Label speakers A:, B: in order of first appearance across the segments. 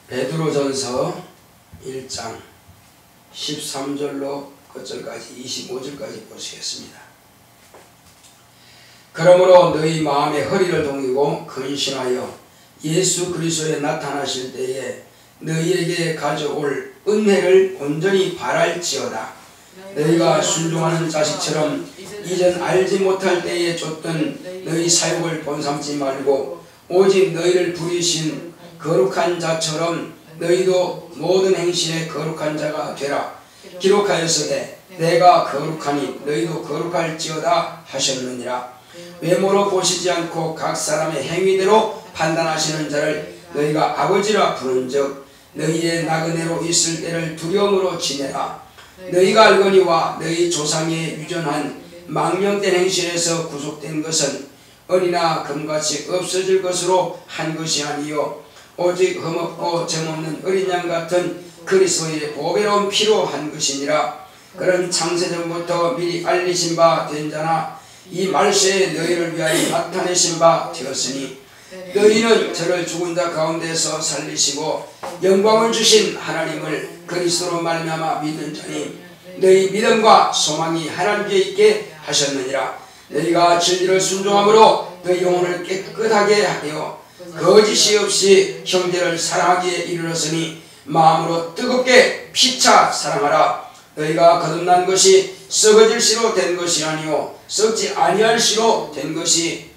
A: 베드로전서 1장 13절로 끝절까지 25절까지 보시겠습니다. 그러므로 너희 마음의 허리를 동이고 근신하여 예수 그리스도에 나타나실 때에 너희에게 가져올 은혜를 온전히 바랄지어다. 너희가 순종하는 자식처럼 이전 알지 못할 때에 쫓던 너희 사욕을 본삼지 말고 오직 너희를 부리신 거룩한 자처럼 너희도 모든 행실에 거룩한 자가 되라. 기록하였으되 내가 거룩하니 너희도 거룩할지어다 하셨느니라. 외모로 보시지 않고 각 사람의 행위대로 판단하시는 자를 너희가 아버지라 부른즉 너희의 나그네로 있을 때를 두려움으로 지내라. 너희가 알거니와 너희 조상의 유전한 망령된 행실에서 구속된 것은 은이나 금같이 없어질 것으로 한 것이 아니요 오직 흠없고 점없는 어린 양 같은 그리스도의 보배로운 피로 한 것이니라. 그런 창세전부터 미리 알리신 바 된 자나 이 말세에 너희를 위하여 나타내신 바 되었으니 너희는 저를 죽은 자 가운데서 살리시고 영광을 주신 하나님을 그리스도로 말미암아 믿는 자니 너희 믿음과 소망이 하나님께 있게 하셨느니라. 너희가 진리를 순종함으로 너희 영혼을 깨끗하게 하여 거짓이 없이 형제를 사랑하기에 이르렀으니 마음으로 뜨겁게 피차 사랑하라. 너희가 거듭난 것이 썩어질 씨로 된 것이 아니요 썩지 아니할 씨로 된 것이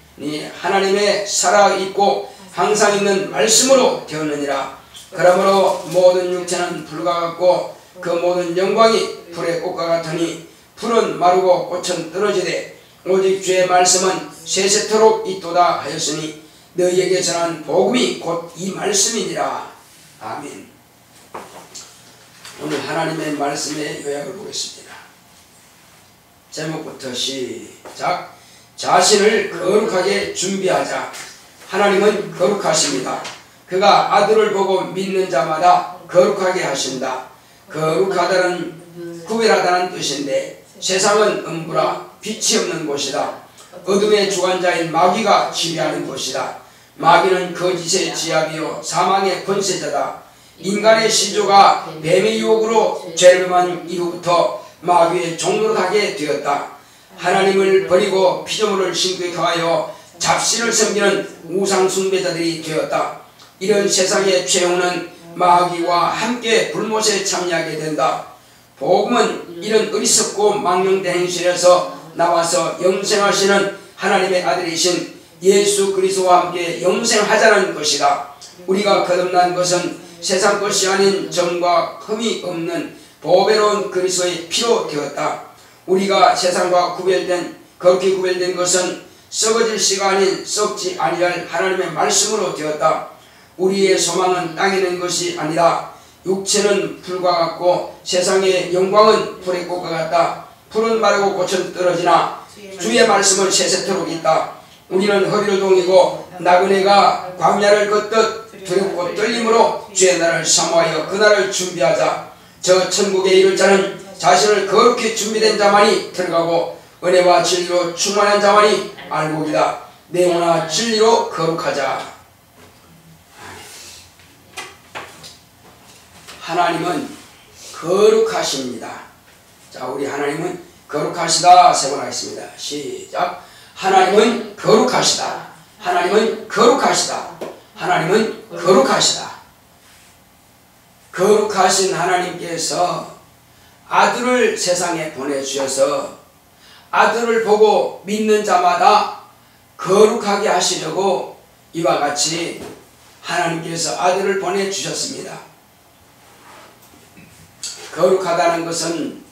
A: 하나님의 살아있고 항상 있는 말씀으로 되었느니라. 그러므로 모든 육체는 불과 같고 그 모든 영광이 풀의 꽃과 같으니 풀은 마르고 꽃은 떨어지되 오직 주의 말씀은 세세토록 있도다 하였으니 너희에게 전한 복음이 곧 이 말씀이니라. 아멘. 오늘 하나님의 말씀의 요약을 보겠습니다. 제목부터 시작. 자신을 거룩하게 준비하자. 하나님은 거룩하십니다. 그가 아들을 보고 믿는 자마다 거룩하게 하신다. 거룩하다는 구별하다는 뜻인데 세상은 음부라 빛이 없는 곳이다. 어둠의 주관자인 마귀가 지배하는 곳이다. 마귀는 거짓의 지압이요 사망의 권세자다. 인간의 시조가 뱀의 유혹으로 죄를 범한 이후부터 마귀의 종로를 하게 되었다. 하나님을 버리고 피조물을 신께 더하여 잡신을 섬기는 우상 숭배자들이 되었다. 이런 세상의 최후는 마귀와 함께 불못에 참여하게 된다. 복음은 이런 어리석고 망령된 행실에서 나와서 영생하시는 하나님의 아들이신 예수 그리스도와 함께 영생하자는 것이다. 우리가 거듭난 것은 세상 것이 아닌 점과 흠이 없는 보배로운 그리스도의 피로 되었다. 우리가 세상과 거룩히 구별된 것은 썩어질 씨가 아닌 썩지 아니할 하나님의 말씀으로 되었다. 우리의 소망은 땅에 있는 것이 아니라 육체는 풀과 같고 세상의 영광은 풀의 꽃과 같다. 풀은 마르고 꽃은 떨어지나 주의 말씀은 세세토록 있다. 우리는 허리를 동이고 나그네가 광야를 걷듯 두렵고 떨림으로 주의 날을 사모하여 그 날을 준비하자. 저 천국에 이를 자는 자신을 거룩히 준비된 자만이 들어가고 은혜와 진리로 충만한 자만이 알곡이다. 내 영혼아 진리로 거룩하자. 하나님은 거룩하십니다. 자, 우리 하나님은 거룩하시다 세 번 하겠습니다. 시작. 하나님은 거룩하시다. 하나님은 거룩하시다. 하나님은 거룩하시다. 거룩하신 하나님께서 아들을 세상에 보내주셔서 아들을 보고 믿는 자마다 거룩하게 하시려고 이와 같이 하나님께서 아들을 보내주셨습니다. 거룩하다는 것은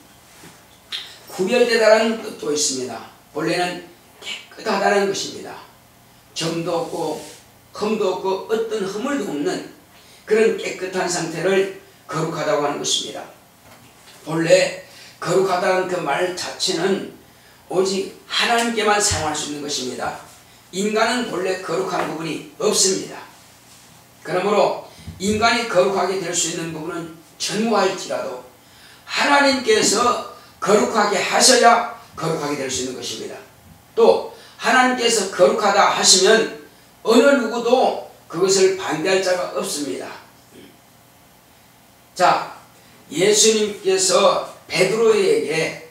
A: 구별되다는 뜻도 있습니다. 본래는 깨끗하다는 것입니다. 점도 없고 흠도 없고 어떤 허물도 없는 그런 깨끗한 상태를 거룩하다고 하는 것입니다. 본래 거룩하다는 그 말 자체는 오직 하나님께만 사용할 수 있는 것입니다. 인간은 본래 거룩한 부분이 없습니다. 그러므로 인간이 거룩하게 될 수 있는 부분은 전무할지라도 하나님께서 거룩하게 하셔야 거룩하게 될 수 있는 것입니다. 또 하나님께서 거룩하다 하시면 어느 누구도 그것을 반대할 자가 없습니다. 자, 예수님께서 베드로에게,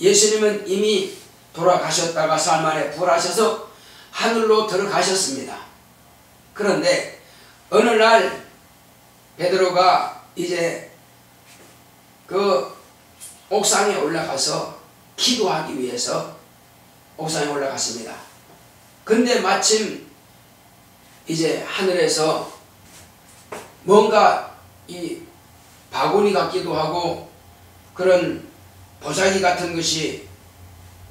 A: 예수님은 이미 돌아가셨다가 사흘 만에 부활하셔서 하늘로 들어가셨습니다. 그런데 어느 날 베드로가 이제 그 옥상에 올라가서 기도하기 위해서 옥상에 올라갔습니다. 근데 마침 이제 하늘에서 뭔가 이 바구니 같기도 하고 그런 보자기 같은 것이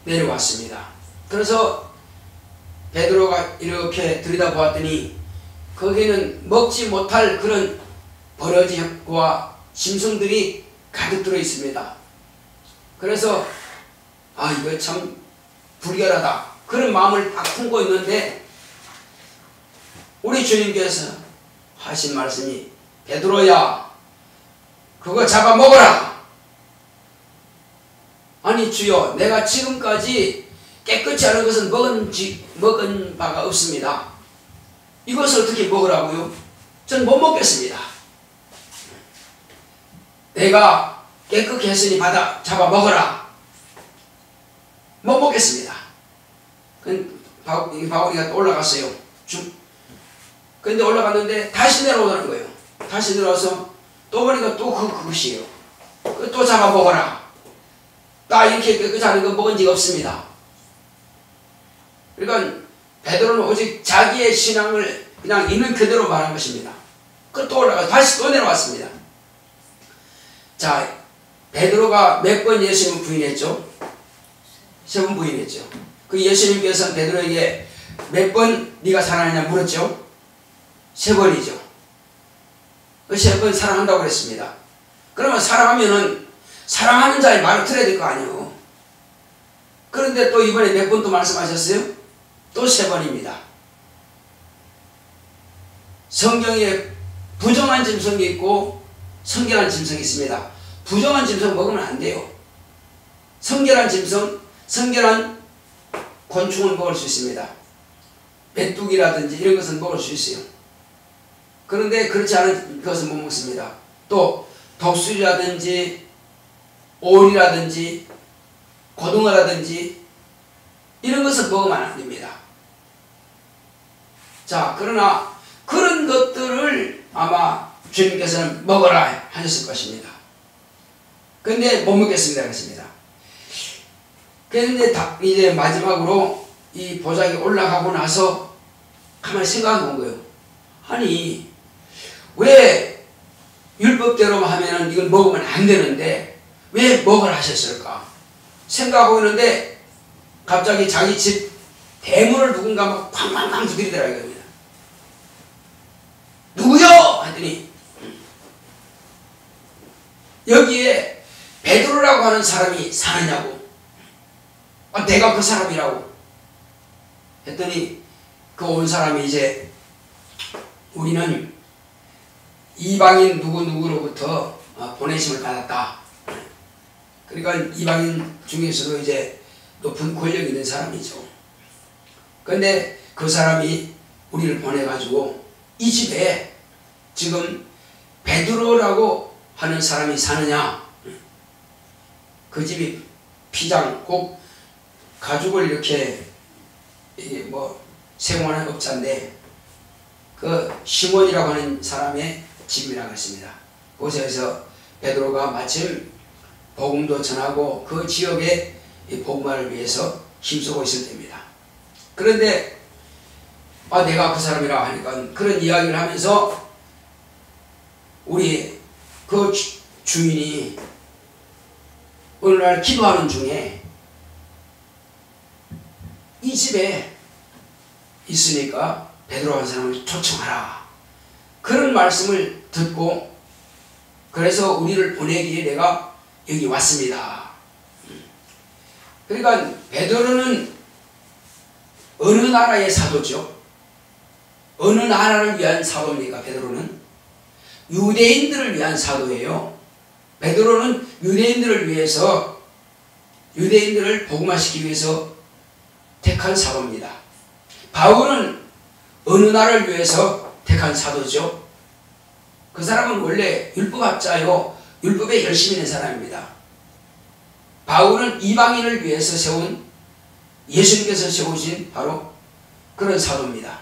A: 내려왔습니다. 그래서 베드로가 이렇게 들여다보았더니 거기는 먹지 못할 그런 버러지와 짐승들이 가득 들어 있습니다. 그래서 아, 이거 참 불결하다 그런 마음을 딱 품고 있는데 우리 주님께서 하신 말씀이 베드로야 그거 잡아 먹어라. 아니 주여 내가 지금까지 깨끗이 하는 것은 먹은 바가 없습니다. 이것을 어떻게 먹으라고요? 전 못 먹겠습니다. 내가 깨끗게 했으니 받아 잡아 먹어라. 못 먹겠습니다. 바구니가 또 올라갔어요. 근데 올라갔는데 다시 내려오는 거예요. 다시 내려와서 또 보니까 또 그것이에요. 또 잡아 먹어라. 나 이렇게 깨끗이 하는 거 먹은 적 없습니다. 그러니까 베드로는 오직 자기의 신앙을 그냥 있는 그대로 말한 것입니다. 또 올라가서 다시 또 내려왔습니다. 자, 베드로가 몇 번 예수님을 부인했죠? 3번 부인했죠. 그 예수님께서는 베드로에게 몇 번 네가 사랑하냐 물었죠? 3번이죠. 그 3번 사랑한다고 그랬습니다. 그러면 사랑하면은 사랑하는 자의 말을 들어야 될 거 아니에요. 그런데 또 이번에 몇 번 또 말씀하셨어요? 또 3번입니다. 성경에 부정한 짐승이 있고 성결한 짐승이 있습니다. 부정한 짐승 먹으면 안 돼요. 성결한 짐승, 성결한 곤충은 먹을 수 있습니다. 메뚜기라든지 이런 것은 먹을 수 있어요. 그런데 그렇지 않은 것은 못 먹습니다. 또 독수리라든지 오리라든지 고등어라든지 이런 것은 먹으면 안 됩니다. 자, 그러나 그런 것들을 아마 주님께서는 먹어라 하셨을 것입니다. 근데 못 먹겠습니다 그랬습니다. 그런데 이제 마지막으로 이 보자기 올라가고 나서 가만히 생각해 본 거예요. 아니 왜 율법대로 하면은 이걸 먹으면 안 되는데 왜 먹으라 하셨을까 생각하고 있는데 갑자기 자기 집 대문을 누군가 막 쾅쾅쾅 두드리더라 이겁니다. 누구요? 했더니 여기에 베드로라고 하는 사람이 사느냐고. 내가 그 사람이라고 했더니 그 온 사람이 이제 우리는 이방인 누구누구로부터 보내심을 받았다. 그러니까 이방인 중에서도 이제 높은 권력 있는 사람이죠. 그런데 그 사람이 우리를 보내가지고 이 집에 지금 베드로라고 하는 사람이 사느냐. 그 집이 피장 꼭 가죽을 이렇게 뭐 생활하는 업자인데 그 시몬이라고 하는 사람의 집이라고 했습니다. 그곳에서 베드로가 마침 복음도 전하고 그 지역의 복음화를 위해서 힘쓰고 있을 때입니다. 그런데 내가 그 사람이라고 하니까 그런 이야기를 하면서 우리 그 주인이 어느 날 기도하는 중에 이 집에 있으니까 베드로라는 사람을 초청하라. 그런 말씀을 듣고 그래서 우리를 보내기에 내가 여기 왔습니다. 그러니까 베드로는 어느 나라의 사도죠? 어느 나라를 위한 사도입니까? 베드로는 유대인들을 위한 사도예요. 베드로는 유대인들을 위해서 유대인들을 복음화시키기 위해서 택한 사도입니다. 바울은 어느 나라를 위해서 택한 사도죠? 그 사람은 원래 율법학자요, 율법에 열심히 있는 사람입니다. 바울은 이방인을 위해서 세운, 예수님께서 세우신 바로 그런 사도입니다.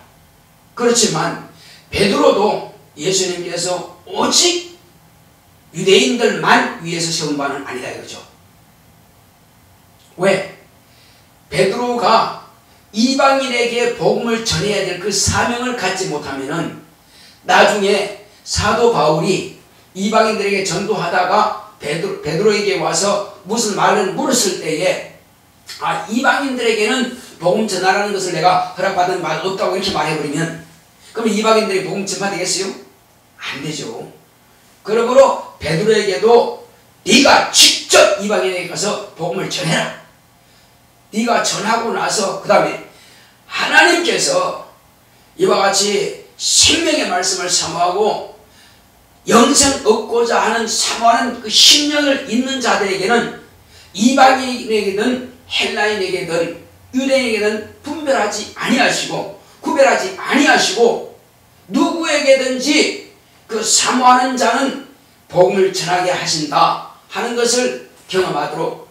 A: 그렇지만 베드로도 예수님께서 오직 유대인들만 위해서 세운 바는 아니다 이거죠. 왜? 베드로가 이방인에게 복음을 전해야 될 그 사명을 갖지 못하면은 나중에 사도 바울이 이방인들에게 전도하다가 베드로에게 와서 무슨 말을 물었을 때에 이방인들에게는 복음 전하라는 것을 내가 허락받은 말 없다고 이렇게 말해버리면 그럼 이방인들이 복음 전파되겠어요? 안 되죠. 그러므로 베드로에게도 네가 직접 이방인에게 가서 복음을 전해라. 네가 전하고 나서 그 다음에 하나님께서 이와 같이 생명의 말씀을 사모하고 영생 얻고자 하는 사모하는 그 심령을 있는 자들에게는 이방인에게든 헬라인에게든 유대인에게든 분별하지 아니하시고 구별하지 아니하시고 누구에게든지 그 사모하는 자는 복음을 전하게 하신다 하는 것을 경험하도록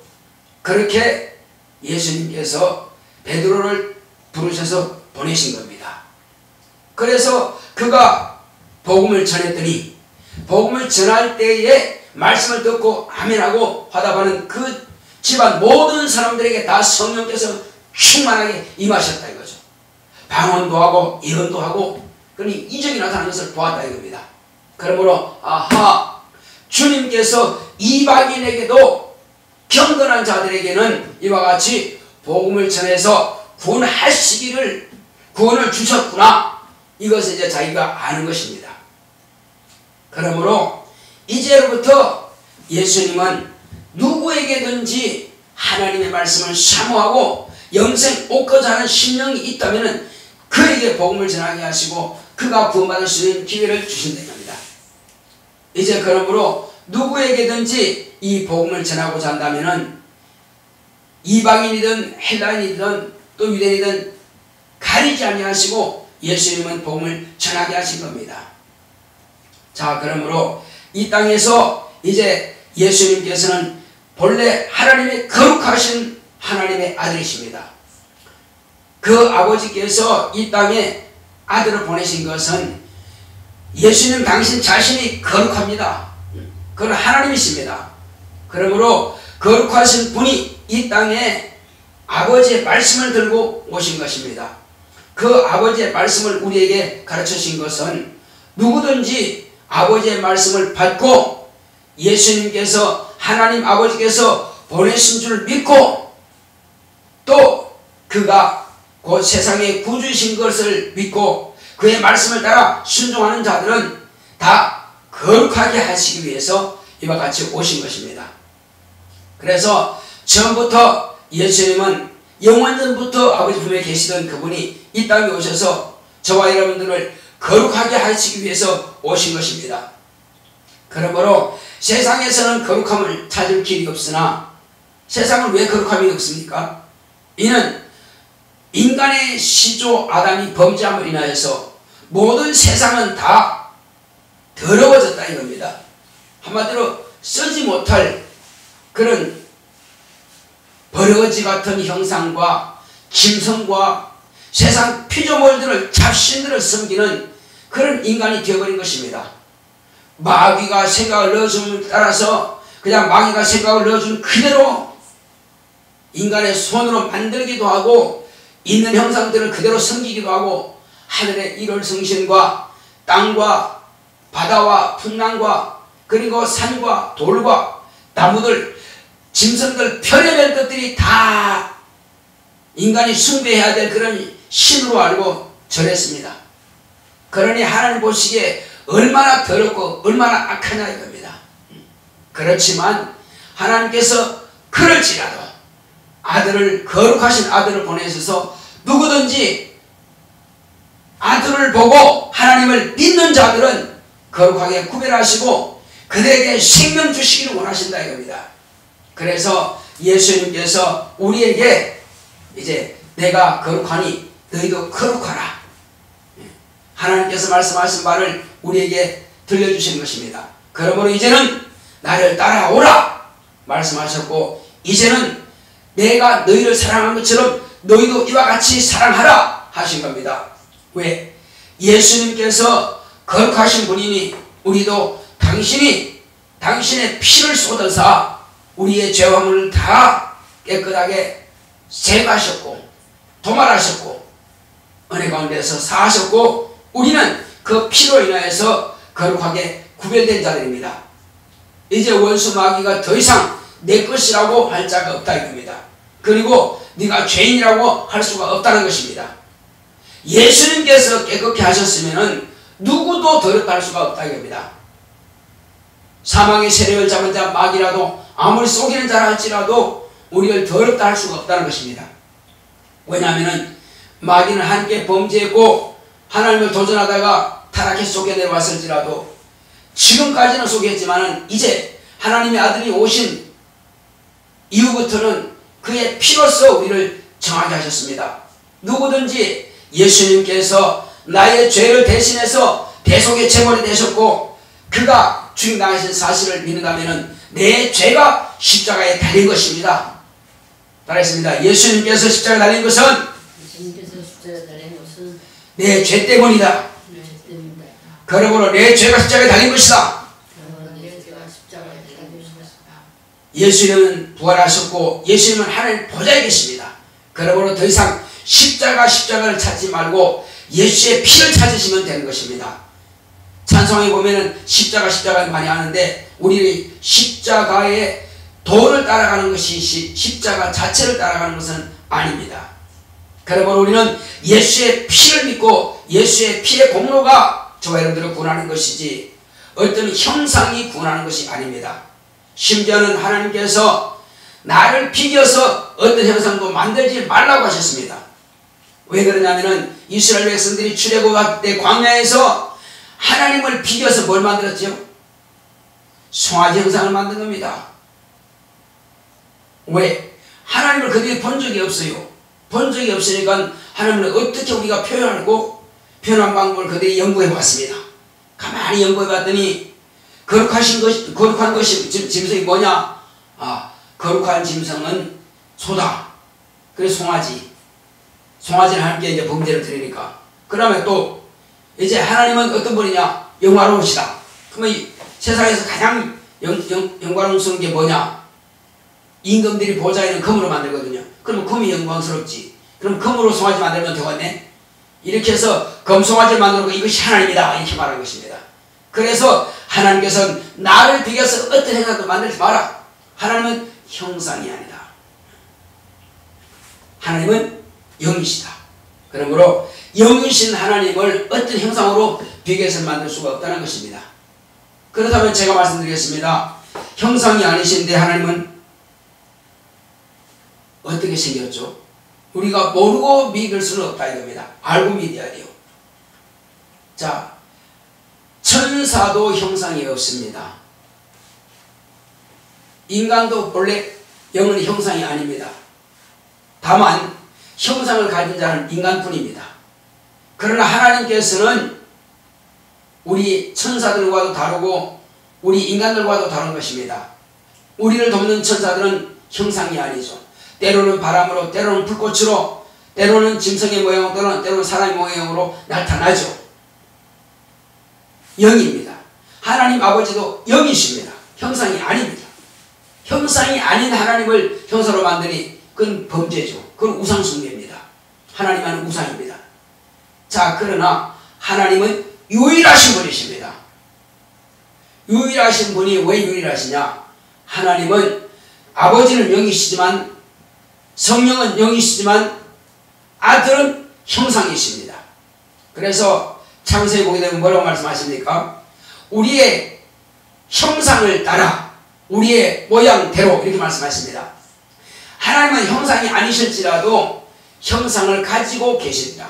A: 그렇게 예수님께서 베드로를 부르셔서 보내신 겁니다. 그래서 그가 복음을 전했더니 복음을 전할 때에 말씀을 듣고 아멘하고 화답하는 그 집안 모든 사람들에게 다 성령께서 충만하게 임하셨다 이거죠. 방언도 하고 예언도 하고 그러니 이적이 나타나는 것을 보았다 이겁니다. 그러므로 주님께서 이방인에게도 경건한 자들에게는 이와 같이 복음을 전해서 구원하시기를 구원을 주셨구나. 이것을 이제 자기가 아는 것입니다. 그러므로 이제로부터 예수님은 누구에게든지 하나님의 말씀을 사모하고 영생 얻고자 하는 심령이 있다면 그에게 복음을 전하게 하시고 그가 구원받을 수 있는 기회를 주신다는 겁니다. 이제 그러므로 누구에게든지 이 복음을 전하고자 한다면 이방인이든 헬라인이든 또 유대인이든 가리지 아니하시고 예수님은 복음을 전하게 하신 겁니다. 자, 그러므로 이 땅에서 이제 예수님께서는 본래 하나님의 거룩하신 하나님의 아들이십니다. 그 아버지께서 이 땅에 아들을 보내신 것은 예수님 당신 자신이 거룩합니다. 그건 하나님이십니다. 그러므로 거룩하신 분이 이 땅에 아버지의 말씀을 들고 오신 것입니다. 그 아버지의 말씀을 우리에게 가르치신 것은 누구든지 아버지의 말씀을 받고 예수님께서 하나님 아버지께서 보내신 줄 믿고 또 그가 그 세상에 구주이신 것을 믿고 그의 말씀을 따라 순종하는 자들은 다 거룩하게 하시기 위해서 이와 같이 오신 것입니다. 그래서 처음부터 예수님은 영원전부터 아버지 품에 계시던 그분이 이 땅에 오셔서 저와 여러분들을 거룩하게 하시기 위해서 오신 것입니다. 그러므로 세상에서는 거룩함을 찾을 길이 없으나 세상은 왜 거룩함이 없습니까? 이는 인간의 시조 아담이 범죄함으로 인하여서 모든 세상은 다 더러워졌다 이겁니다. 한마디로 쓰지 못할 그런 버러지 같은 형상과 짐승과 세상 피조물들을 잡신들을 섬기는 그런 인간이 되어버린 것입니다. 마귀가 생각을 넣어줌을 따라서 그냥 마귀가 생각을 넣어준 그대로 인간의 손으로 만들기도 하고 있는 형상들을 그대로 섬기기도 하고 하늘의 일월성신과 땅과 바다와 풍랑과 그리고 산과 돌과 나무들 짐승들 별의별 것들이 다 인간이 숭배해야 될 그런 신으로 알고 절했습니다. 그러니 하나님 보시기에 얼마나 더럽고 얼마나 악하냐 이겁니다. 그렇지만 하나님께서 그럴지라도 아들을 거룩하신 아들을 보내셔서 누구든지 아들을 보고 하나님을 믿는 자들은 거룩하게 구별하시고 그들에게 생명 주시기를 원하신다 이겁니다. 그래서 예수님께서 우리에게 이제 내가 거룩하니 너희도 거룩하라. 하나님께서 말씀하신 바를 우리에게 들려주시는 것입니다. 그러므로 이제는 나를 따라오라 말씀하셨고, 이제는 내가 너희를 사랑한 것처럼 너희도 이와 같이 사랑하라 하신 겁니다. 왜? 예수님께서 거룩하신 분이니 우리도 당신의 피를 쏟아서 우리의 죄화물을 다 깨끗하게 제거하셨고 도말하셨고 은혜 가운데서 사하셨고, 우리는 그 피로 인하여서 거룩하게 구별된 자들입니다. 이제 원수 마귀가 더 이상 내 것이라고 할 자가 없다 이겁니다. 그리고 네가 죄인이라고 할 수가 없다는 것입니다. 예수님께서 깨끗게 하셨으면 누구도 더럽다 할 수가 없다 이겁니다. 사망의 세력을 잡은 자 마귀라도 아무리 속이는 자라 할지라도 우리를 더럽다 할 수가 없다는 것입니다. 왜냐하면 마귀는 함께 범죄했고 하나님을 도전하다가 타락해 속에 내려왔을지라도 지금까지는 속였지만 이제 하나님의 아들이 오신 이후부터는 그의 피로써 우리를 정하게 하셨습니다. 누구든지 예수님께서 나의 죄를 대신해서 대속의 제물이 되셨고 그가 죽임당하신 사실을 믿는다면 내 죄가 십자가에 달린 것입니다. 따라했습니다. 예수님께서 십자가에 달린 것은 내 죄 때문이다. 그러므로 내 죄가 십자가에 달린 것이다. 예수님은 부활하셨고 예수님은 하나님 보좌에 계십니다. 그러므로 더 이상 십자가를 찾지 말고 예수의 피를 찾으시면 되는 것입니다. 찬송에 보면은 십자가 많이 하는데 우리 십자가의 도를 따라가는 것이 십자가 자체를 따라가는 것은 아닙니다. 그러므로 우리는 예수의 피를 믿고 예수의 피의 공로가 저와 여러분들을 구원하는 것이지 어떤 형상이 구원하는 것이 아닙니다. 심지어는 하나님께서 나를 비겨서 어떤 형상도 만들지 말라고 하셨습니다. 왜 그러냐면은 이스라엘 백성들이 출애굽할 때 광야에서 하나님을 비겨서 뭘 만들었죠? 송아지 형상을 만든 겁니다. 왜? 하나님을 그들이 본 적이 없어요. 본 적이 없으니까 하나님을 어떻게 우리가 표현한 방법을 그들이 연구해 봤습니다. 가만히 연구해 봤더니 거룩한 것이 짐승이 뭐냐? 거룩한 짐승은 소다. 그래서 송아지는 하나님께 이제 범죄를 드리니까. 그 다음에 또 이제 하나님은 어떤 분이냐? 영화로우시다. 그러면 이 세상에서 가장 영광스러운 게 뭐냐? 임금들이 보좌에는 금으로 만들거든요. 그러면 금이 영광스럽지. 그럼 금으로 송아지 만들면 되겠네? 이렇게 해서 금송아지를 만들고 이것이 하나님이다 이렇게 말한 것입니다. 그래서 하나님께서는 나를 비교해서 어떤 행사도 만들지 마라. 하나님은 형상이 아니다. 하나님은 영이시다. 그러므로 영이신 하나님을 어떤 형상으로 비교해서 만들 수가 없다는 것입니다. 그렇다면 제가 말씀드리겠습니다. 형상이 아니신데 하나님은 어떻게 생겼죠? 우리가 모르고 믿을 수는 없다 이겁니다. 알고 믿어야 돼요. 자, 천사도 형상이 없습니다. 인간도 본래 영은 형상이 아닙니다. 다만 형상을 가진 자는 인간뿐입니다. 그러나 하나님께서는 우리 천사들과도 다르고 우리 인간들과도 다른 것입니다. 우리를 돕는 천사들은 형상이 아니죠. 때로는 바람으로, 때로는 불꽃으로, 때로는 짐승의 모양으로, 때로는 사람의 모양으로 나타나죠. 영입니다. 하나님 아버지도 영이십니다. 형상이 아닙니다. 형상이 아닌 하나님을 형상으로 만드니 그건 범죄죠. 그건 우상숭배입니다. 하나님은 우상입니다. 자, 그러나 하나님은 유일하신 분이십니다. 유일하신 분이 왜 유일하시냐? 하나님은 아버지는 영이시지만 성령은 영이시지만 아들은 형상이십니다. 그래서 창세기 보게 되면 뭐라고 말씀하십니까? 우리의 형상을 따라 우리의 모양대로 이렇게 말씀하십니다. 하나님은 형상이 아니실지라도 형상을 가지고 계십니다.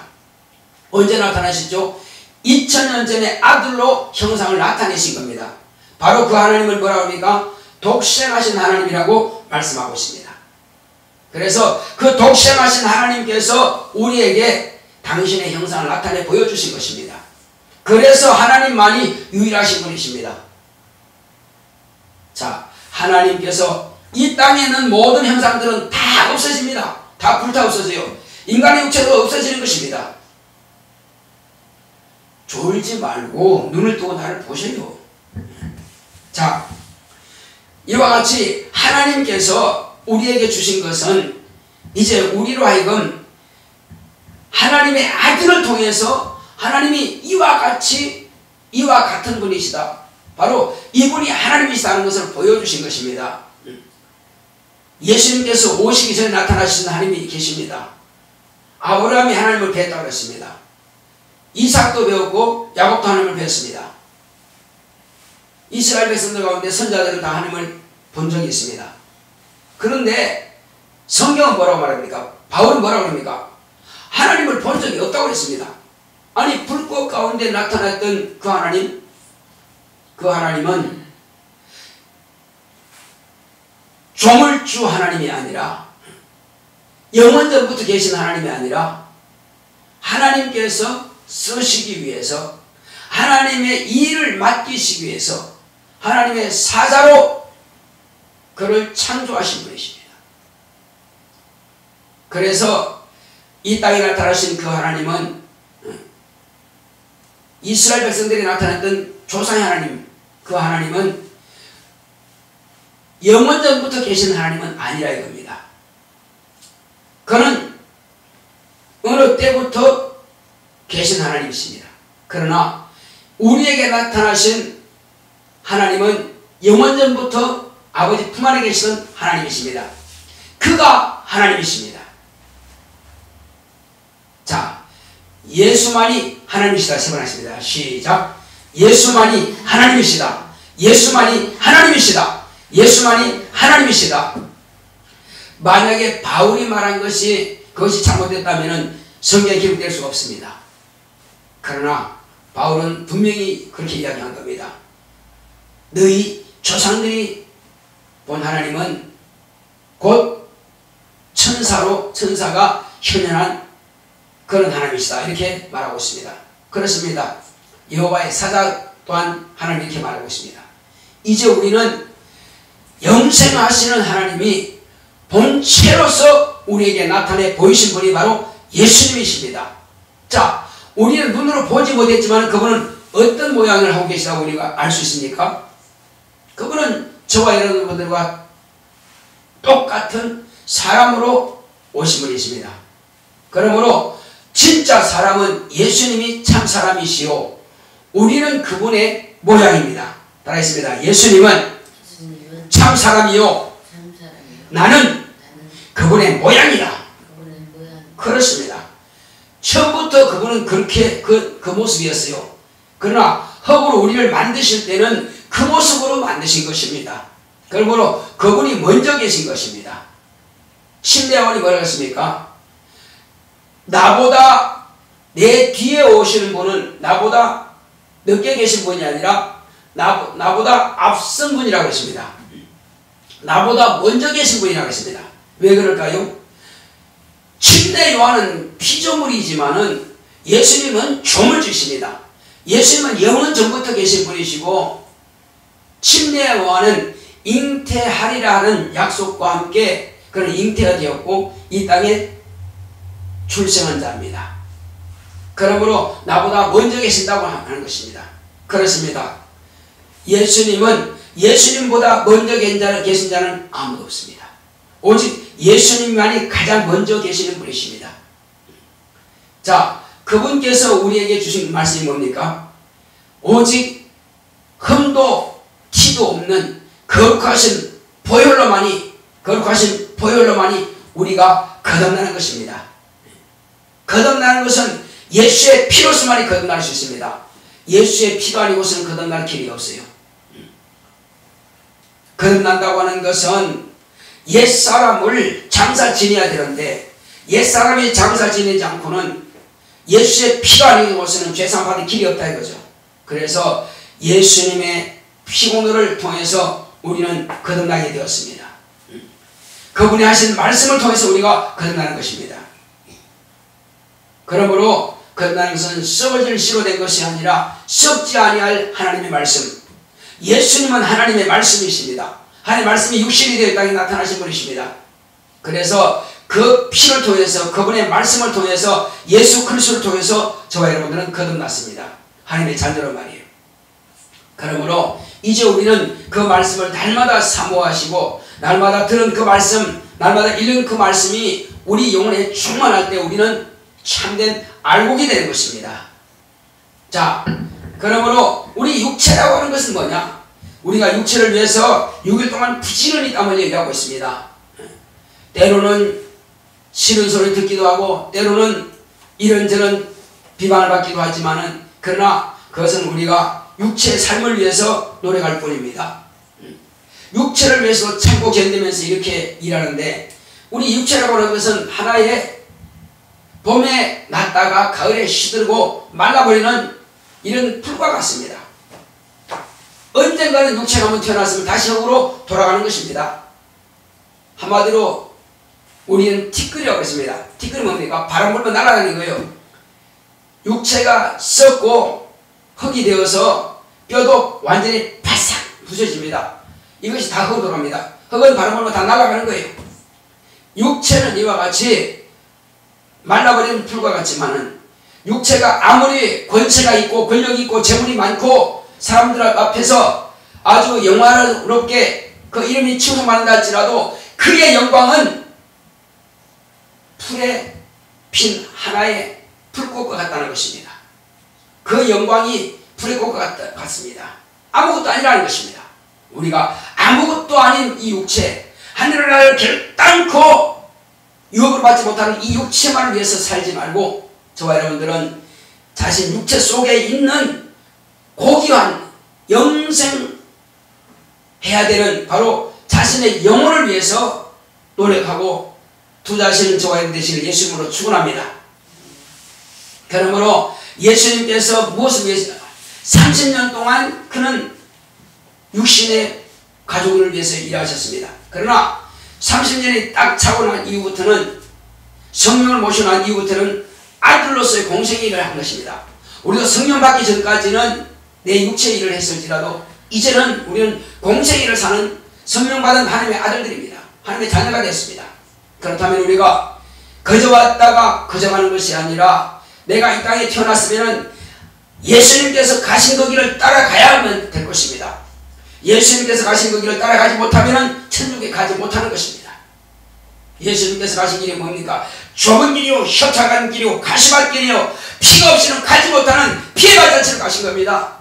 A: 언제 나타나시죠? 2000년 전에 아들로 형상을 나타내신 겁니다. 바로 그 하나님을 뭐라고 합니까? 독생하신 하나님이라고 말씀하고 있습니다. 그래서 그 독생하신 하나님께서 우리에게 당신의 형상을 나타내 보여주신 것입니다. 그래서 하나님만이 유일하신 분이십니다. 자, 하나님께서 이 땅에 있는 모든 형상들은 다 없어집니다. 다 불타 없어져요. 인간의 육체도 없어지는 것입니다. 졸지 말고 눈을 뜨고 나를 보세요. 자, 이와 같이 하나님께서 우리에게 주신 것은 이제 우리로 하여금 하나님의 아들을 통해서 하나님이 이와 같은 분이시다, 바로 이분이 하나님이시다는 것을 보여주신 것입니다. 예수님께서 오시기 전에 나타나신 하나님이 계십니다. 아브라함이 하나님을 뵀다고 했습니다. 이삭도 배웠고 야곱도 하나님을 뵀습니다. 이스라엘 백성들 가운데 선자들은 다 하나님을 본 적이 있습니다. 그런데 성경은 뭐라고 말합니까? 바울은 뭐라고 합니까? 하나님을 본 적이 없다고 했습니다. 아니, 불꽃 가운데 나타났던 그 하나님은 조물주 하나님이 아니라, 영원전부터 계신 하나님이 아니라 하나님께서 쓰시기 위해서, 하나님의 일을 맡기시기 위해서 하나님의 사자로 그를 창조하신 분이십니다. 그래서 이 땅에 나타나신 그 하나님은 이스라엘 백성들이 나타났던 조상의 하나님, 그 하나님은 영원전부터 계신 하나님은 아니라 이겁니다. 그는 어느 때부터 계신 하나님이십니다. 그러나 우리에게 나타나신 하나님은 영원전부터 아버지 품 안에 계시던 하나님이십니다. 그가 하나님이십니다. 자, 예수만이 하나님이시다 세 번 하십니다. 시작. 예수만이 하나님이시다. 예수만이 하나님이시다. 예수만이 하나님이시다. 만약에 바울이 말한 그것이 잘못됐다면 성경에 기록될 수가 없습니다. 그러나 바울은 분명히 그렇게 이야기한 겁니다. 너희 조상들이 본 하나님은 곧 천사가 현현한 그런 하나님이시다, 이렇게 말하고 있습니다. 그렇습니다. 여호와의 사자 또한 하나님 이렇게 말하고 있습니다. 이제 우리는 영생하시는 하나님이 본체로서 우리에게 나타내 보이신 분이 바로 예수님이십니다. 자, 우리는 눈으로 보지 못했지만 그분은 어떤 모양을 하고 계시다고 우리가 알 수 있습니까? 그분은 저와 여러분들과 똑같은 사람으로 오신 분이십니다. 그러므로 진짜 사람은 예수님이 참 사람이시요, 우리는 그분의 모양입니다. 따라했습니다. 예수님은 참 사람이요, 나는 그분의 모양이다. 그렇습니다. 처음부터 그분은 그렇게 그 모습이었어요. 그러나 흙으로 우리를 만드실 때는 그 모습으로 만드신 것입니다. 그러므로 그분이 먼저 계신 것입니다. 심리학원이 뭐라고 했습니까? 나보다 내 뒤에 오시는 분은 나보다 늦게 계신 분이 아니라 나보다 앞선 분이라고 했습니다. 나보다 먼저 계신 분이라고 했습니다. 왜 그럴까요? 침례 요한은 피조물이지만은 예수님은 조물주십니다. 예수님은 영원 전부터 계신 분이시고, 침례 요한은 잉태하리라 하는 약속과 함께 그런 잉태가 되었고 이 땅에 출생한 자입니다. 그러므로 나보다 먼저 계신다고 하는 것입니다. 그렇습니다. 예수님보다 먼저 계신 자는 아무도 없습니다. 오직 예수님만이 가장 먼저 계시는 분이십니다. 자, 그분께서 우리에게 주신 말씀이 뭡니까? 오직 흠도 티도 없는 거룩하신 보혈로만이 우리가 거듭나는 것입니다. 거듭나는 것은 예수의 피로서만이 거듭날 수 있습니다. 예수의 피가 아니고서는 거듭날 길이 없어요. 거듭난다고 하는 것은 옛사람을 장사 지내야 되는데, 옛사람이 장사 지내지 않고는 예수의 피가 아니고서는 죄상받을 길이 없다 이거죠. 그래서 예수님의 피공로를 통해서 우리는 거듭나게 되었습니다. 그분이 하신 말씀을 통해서 우리가 거듭나는 것입니다. 그러므로 그런다는 것은 썩어질 씨로 된 것이 아니라 썩지 아니할 하나님의 말씀. 예수님은 하나님의 말씀이십니다. 하나님의 말씀이 육신이 되어 땅에 나타나신 분이십니다. 그래서 그 피를 통해서, 그분의 말씀을 통해서, 예수 그리스도를 통해서 저와 여러분들은 거듭났습니다. 하나님의 자녀로 말이에요. 그러므로 이제 우리는 그 말씀을 날마다 사모하시고, 날마다 들은 그 말씀, 날마다 읽는 그 말씀이 우리 영혼에 충만할 때 우리는 참된 알곡이 되는 것입니다. 자, 그러므로 우리 육체라고 하는 것은 뭐냐? 우리가 육체를 위해서 6일 동안 부지런히 땀 흘려 일하고 있습니다. 때로는 싫은 소리 듣기도 하고, 때로는 이런저런 비방을 받기도 하지만은, 그러나 그것은 우리가 육체의 삶을 위해서 노력할 뿐입니다. 육체를 위해서 참고 견디면서 이렇게 일하는데, 우리 육체라고 하는 것은 하나의 봄에 났다가 가을에 시들고 말라버리는 이런 풀과 같습니다. 언젠가는 육체가 한번 태어났으면 다시 흙으로 돌아가는 것입니다. 한마디로 우리는 티끌이라고 했습니다. 티끌이 뭡니까? 바람 불면 날아가는 거예요. 육체가 썩고 흙이 되어서 뼈도 완전히 바싹 부서집니다. 이것이 다 흙으로 돌아갑니다. 흙은 바람 불면 다 날아가는 거예요. 육체는 이와 같이 말라버리는 풀과 같지만은, 육체가 아무리 권세가 있고 권력이 있고 재물이 많고 사람들 앞에서 아주 영화롭게 그 이름이 칭송받는다 할지라도 그의 영광은 풀에 핀 하나의 풀꽃과 같다는 것입니다. 그 영광이 풀의 꽃과 같습니다. 아무것도 아니라는 것입니다. 우리가 아무것도 아닌 이 육체, 하늘을 결단코 유혹을 받지 못하는 이 육체만을 위해서 살지 말고, 저와 여러분들은 자신 육체 속에 있는 고귀한 영생해야 되는 바로 자신의 영혼을 위해서 노력하고 투자하시는 저와 여러분 되시길 예수님으로 축원합니다. 그러므로 예수님께서 무엇을 위해서 30년 동안 그는 육신의 가족을 위해서 일하셨습니다. 그러나 30년이 딱 차고 난 이후부터는, 성령을 모시고 난 이후부터는 아들로서의 공생의 일을 한 것입니다. 우리가 성령 받기 전까지는 내 육체의 일을 했을지라도 이제는 우리는 공생의 일을 사는 성령 받은 하나님의 아들들입니다. 하나님의 자녀가 됐습니다. 그렇다면 우리가 거저 왔다가 거저 가는 것이 아니라, 내가 이 땅에 태어났으면 예수님께서 가신 그 길을 따라가야만 될 것입니다. 예수님께서 가신 그 길을 따라가지 못하면 천국에 가지 못하는 것입니다. 예수님께서 가신 길이 뭡니까? 좁은 길이요, 협착한 길이요, 가시밭 길이요, 피가 없이는 가지 못하는 피의 발자취로 가신 겁니다.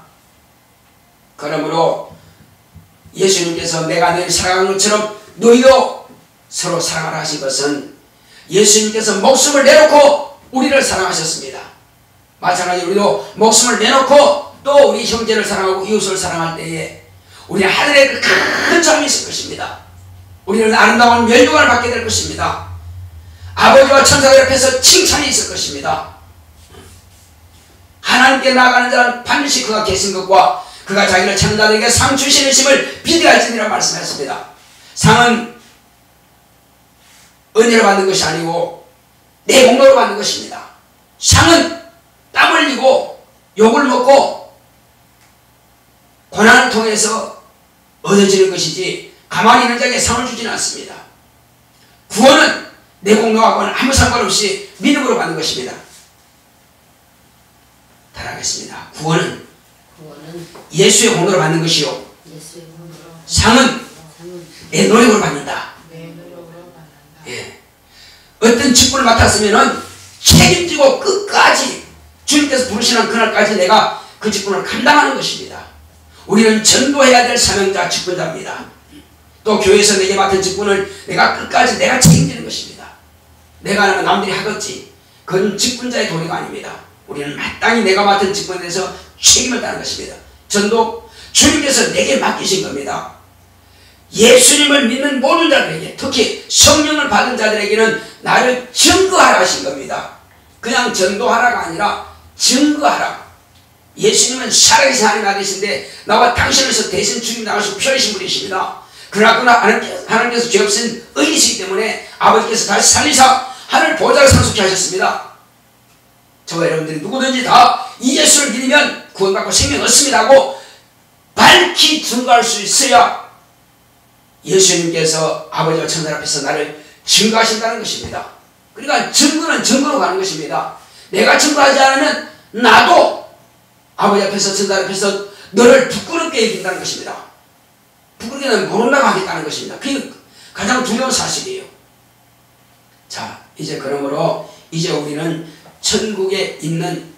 A: 그러므로 예수님께서 내가 너희를 사랑한 것처럼 너희도 서로 사랑하라 하신 것은, 예수님께서 목숨을 내놓고 우리를 사랑하셨습니다. 마찬가지로 우리도 목숨을 내놓고 또 우리 형제를 사랑하고 이웃을 사랑할 때에 우리는 하늘에 그 큰 잠이 있을 것입니다. 우리는 아름다운 멸류관을 받게 될 것입니다. 아버지와 천사들 앞에서 칭찬이 있을 것입니다. 하나님께 나아가는 자는 반드시 그가 계신 것과 그가 자기를 찾는 자들에게 상 주시는 심을 비대할지니라 말씀하셨습니다. 상은 은혜로 받는 것이 아니고 내 공로로 받는 것입니다. 상은 땀 흘리고 욕을 먹고 고난을 통해서 얻어지는 것이지 가만히 있는 자에게 상을 주지는 않습니다. 구원은 내 공로하고는 아무 상관없이 믿음으로 받는 것입니다. 따라하겠습니다. 구원은 예수의 공로로 받는 것이요, 상은 내 노력으로 받는다. 예. 어떤 직분을 맡았으면 책임지고 끝까지 주님께서 부르시는 그날까지 내가 그 직분을 감당하는 것입니다. 우리는 전도해야 될 사명자, 직분자입니다. 또 교회에서 내게 맡은 직분을 내가 끝까지 내가 책임지는 것입니다. 내가 하는 건 남들이 하겠지, 그건 직분자의 도리가 아닙니다. 우리는 마땅히 내가 맡은 직분에 대해서 책임을 다하는 것입니다. 전도 주님께서 내게 맡기신 겁니다. 예수님을 믿는 모든 자들에게, 특히 성령을 받은 자들에게는 나를 증거하라 하신 겁니다. 그냥 전도하라가 아니라 증거하라. 예수님은 살아계신 하나님 아들이신데 나와 당신에서 대신 주님 나가시고 피하신 분이십니다. 그러나 하나님께서 죄 없인 의이시기 때문에 아버지께서 다시 살리사 하늘 보좌를 상속케 하셨습니다. 저와 여러분들이 누구든지 다 이 예수를 믿으면 구원받고 생명 얻습니다 하고 밝히 증거할 수 있어야 예수님께서 아버지와 천사 앞에서 나를 증거하신다는 것입니다. 그러니까 증거는 증거로 가는 것입니다. 내가 증거하지 않으면 나도 아버지 앞에서 천사 앞에서 너를 부끄럽게 여긴다는 것입니다. 부끄럽게는 모른다고 하겠다는 것입니다. 그게 가장 두려운 사실이에요. 자, 이제 그러므로 이제 우리는 천국에 있는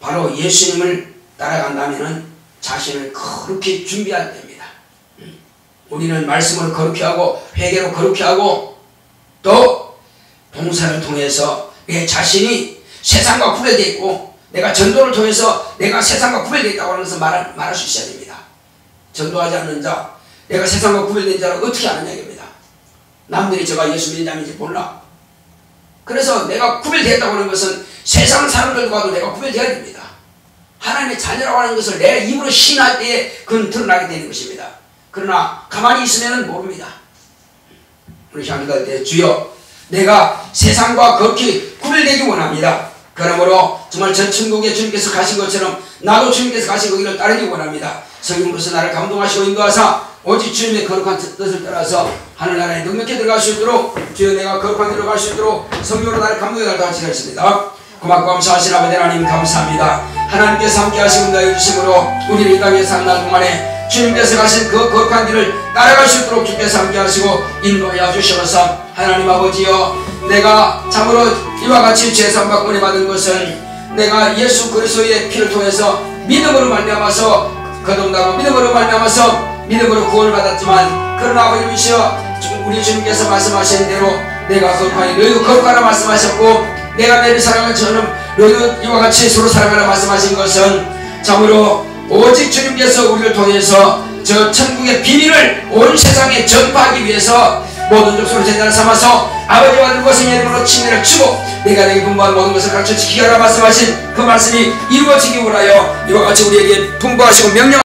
A: 바로 예수님을 따라간다면 자신을 거룩히 준비해야 됩니다. 우리는 말씀으로 거룩히 하고 회개로 거룩히 하고 또 봉사를 통해서 내 자신이 세상과 구별되어 있고 내가 전도를 통해서 내가 세상과 구별되어 있다고 하는 것을 말할 수 있어야 됩니다. 전도하지 않는 자, 내가 세상과 구별된 자를 어떻게 아느냐 입니다. 남들이 제가 예수 믿는 자인지 몰라. 그래서 내가 구별되었다고 하는 것은 세상 사람들과도 내가 구별되어야 됩니다. 하나님의 자녀라고 하는 것을 내 입으로 신할 때에 그건 드러나게 되는 것입니다. 그러나 가만히 있으면 모릅니다. 우리 향기할 때 주여 내가 세상과 거룩히 구별되기 원합니다. 그러므로 정말 저 천국에 주님께서 가신 것처럼 나도 주님께서 가신 그 길을 따르기 원합니다. 성령으로서 나를 감동하시고 인도하사 오직 주님의 거룩한 뜻을 따라서 하늘나라에 넉넉히 들어갈 수 있도록 주여 내가 거룩한 길로 갈 수 있도록 성령으로 나를 감동해 달라고 하시겠습니다. 고맙고 감사하신 아버지 하나님 감사합니다. 하나님께서 함께 하시고 인도해 주심으로 우리를 이 땅에 사는 날 동안에 주님께서 가신 그 거룩한 길을 따라갈 수 있도록 주께서 함께 하시고 인도하여 주시옵소서. 하나님 아버지여 내가 참으로 이와 같이 죄사함과 은혜 받은 것은 내가 예수 그리스도의 피를 통해서 믿음으로 말미암아서 거듭나고 믿음으로 말미암아서 믿음으로 구원을 받았지만 그러나 아버지이시여 우리 주님께서 말씀하신 대로 내가 거룩하니 너희도 거룩하라 말씀하셨고 내가 너희를 사랑하는 저는 너희도 이와 같이 서로 사랑하라 말씀하신 것은 참으로 오직 주님께서 우리를 통해서 저 천국의 비밀을 온 세상에 전파하기 위해서 모든 족속을 제자를 삼아서 아버지와 아들 것의 이름으로 침례를 주고 내가 내게 분부한 모든 것을 가르쳐 지키게 하라 말씀하신 그 말씀이 이루어지기 원하여 이와 같이 우리에게 분부하시고 명령